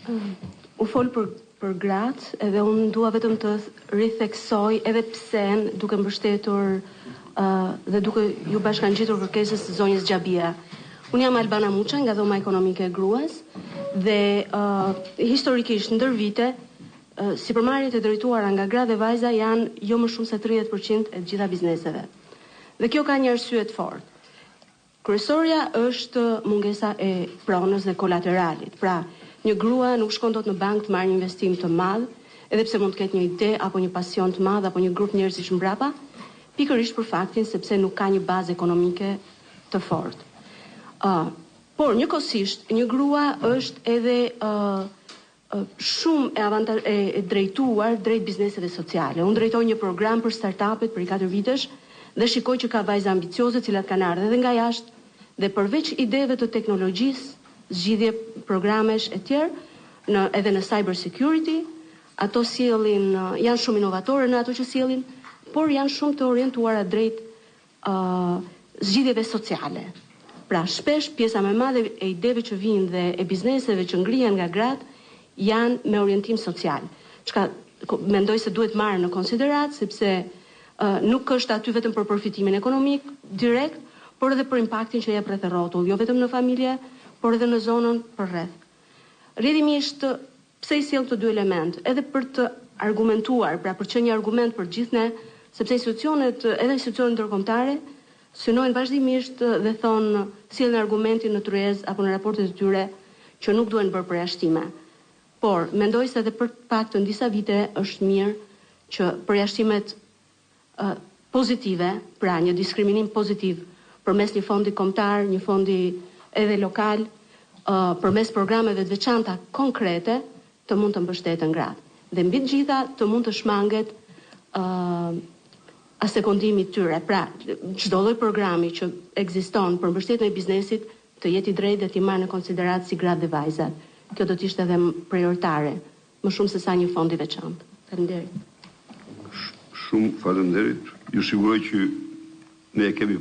U fol për gratë, edhe unë dua vetëm të ritheksoj edhe pse duke mbështetur dhe duke ju bashkangjitur kërkesës së zonjës Xhabia. Unë jam Albana Muça nga dhoma ekonomike e gruas dhe historikisht ndër vite sipërmarrjet e drejtuara nga gra dhe vajza janë jo më shumë se 30% e gjitha bizneseve. Dhe kjo ka një arsye të fortë. Kryesorja është mungesa e pronës dhe kolateralit. Pra, një grua nuk shkon dot në bank të marrë një investim të madh, edhe pse mund të ketë një ide apo një pasion të madh apo një grup njerëzish mbrapa, pikërisht për faktin sepse nuk ka një bazë ekonomike të fortë. Por njëkohësisht një grua është edhe shumë e drejtuar drejt bizneseve sociale. Unë drejtoj një program për startupet për 4 vitesh dhe shikoj që ka vajza ambicioze cilat kanë ardhur edhe nga jashtë dhe përveç ideve të teknologjisë, zgjidhje programesh e tjerë edhe në cyber security, ato sjellin janë shumë inovatore në ato që sjellin, por janë shumë të orientuara drejt zgjidhjeve sociale. Pra, shpesh pjesa më e madhe e ideve që vijnë dhe e bizneseve që ngrihen nga gratë janë me orientim social. Çka mendoj se duhet marrë në konsiderat, sepse nuk është aty vetëm për përfitimin ekonomik direkt, por edhe për impaktin që jep rreth rrotull, jo vetëm në familje, por edhe në zonën përreth. Rrjedhimisht, pse i sjell këto dy element? Edhe për të argumentuar, pra për të qenë një argument për gjithë ne, sepse institucionet ndërkombëtare synojnë vazhdimisht dhe thonë sjellin argumentin në tryezë apo në raportet e tyre që nuk duhen bërë përjashtime. Por mendoj se edhe për të paktën disa vite është mirë që përjashtimet pozitive, pra një diskriminim pozitiv përmes një fondi kombëtar, një fondi edhe lokal, përmes programeve të veçanta konkrete të mund të mbështeten gratë. Dhe mbi të gjitha të mund të shmanget asekondimi tyre. Pra, çdo lloj programi që ekziston për mbështetjen e biznesit të jetë i drejtë dhe të marrë në konsiderat si gratë dhe vajzat. Kjo do të ishte edhe prioritare, më shumë se sa një fond i veçantë. Faleminderit. Shumë faleminderit. Ju siguroj që ne kemi